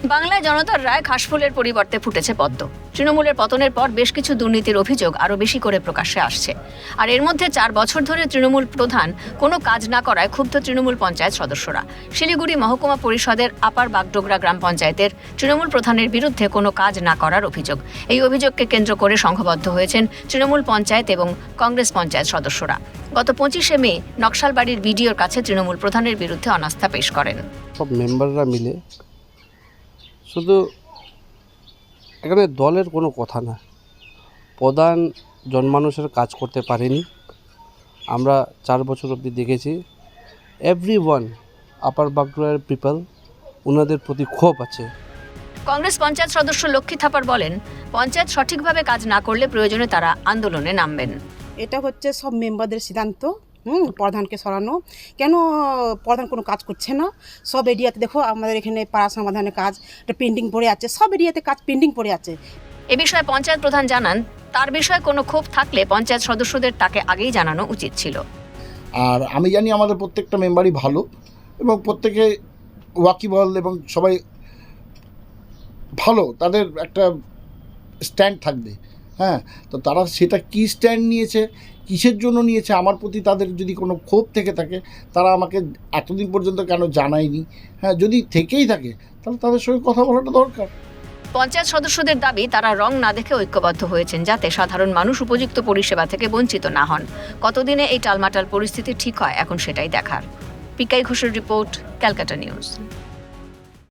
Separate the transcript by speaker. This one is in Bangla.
Speaker 1: বাংলায় জনতার রায় ঘাসফুলের পরিবর্তে ফুটেছে পদ্ম। তৃণমূলের পতনের পর বেশ কিছু দুর্নীতির অভিযোগ আরও বেশি করে প্রকাশ্যে আসছে। আর এর মধ্যে 4 বছর ধরে তৃণমূল প্রধান কোনো কাজ না করায় ক্ষুব্ধ তৃণমূল পঞ্চায়েত সদস্যরা। শিলিগুড়ি মহকুমা পরিষদের আপার বাগডোগরা গ্রাম পঞ্চায়েতের তৃণমূল প্রধানের বিরুদ্ধে কোনো কাজ না করার অভিযোগ। এই অভিযোগকে কেন্দ্র করে সংঘবদ্ধ হয়েছেন তৃণমূল পঞ্চায়েত এবং কংগ্রেস পঞ্চায়েত সদস্যরা। গত 25শে মে নকশালবাড়ির বিডিওর কাছে তৃণমূল প্রধানের বিরুদ্ধে অনাস্থা পেশ করেন।
Speaker 2: সব মেম্বাররা মিলে, শুধু এখানে দলের কোনো কথা না, প্রধান জনমানুষের কাজ করতে পারেনি। আমরা 4 বছর অবধি দেখেছি এভরিওয়ান আপার বাগডোগরার পিপল ওনাদের প্রতি ক্ষোভ আছে।
Speaker 1: কংগ্রেস পঞ্চায়েত সদস্য লক্ষ্মী থাপার বলেন, পঞ্চায়েত সঠিকভাবে কাজ না করলে প্রয়োজনে তারা আন্দোলনে নামবেন।
Speaker 3: এটা হচ্ছে সব মেম্বারদের সিদ্ধান্ত, প্রধানকে সরানো। কেন প্রধান কোনো কাজ করছে না? সব এরিয়াতে দেখো, আমাদের এখানে পাড়া সমাধানের কাজ একটা পেন্ডিং পড়ে আছে, সব এরিয়াতে কাজ পেন্ডিং পড়ে আছে।
Speaker 1: এ বিষয়ে পঞ্চায়েত প্রধান জানান, তার বিষয়ে কোনো ক্ষোভ থাকলে পঞ্চায়েত সদস্যদের তাকে আগেই জানানো উচিত ছিল।
Speaker 4: আর আমি জানি আমাদের প্রত্যেকটা মেম্বারই ভালো এবং প্রত্যেকে ওয়াকিবল এবং সবাই ভালো, তাদের একটা স্ট্যান্ড থাকবে। হ্যাঁ, তো তারা সেটা কী স্ট্যান্ড নিয়েছে, কিসের জন্য নিয়েছে, আমার প্রতি তাদের যদি কোনো ক্ষোভ থেকে থাকে তারা আমাকে এতদিন পর্যন্ত কেন জানায়নি। হ্যাঁ, যদি থেকেই থাকে তাহলে তাদের সঙ্গে কথা বলাটা দরকার।
Speaker 1: পঞ্চায়েত সদস্যদের দাবি, তারা রং না দেখে ঐক্যবদ্ধ হয়েছেন যাতে সাধারণ মানুষ উপযুক্ত পরিষেবা থেকে বঞ্চিত না হন। কতদিনে এই টালমাটাল পরিস্থিতি ঠিক হয়, এখন সেটাই দেখার। পিকাই ঘোষের রিপোর্ট, ক্যালকাটা নিউজ।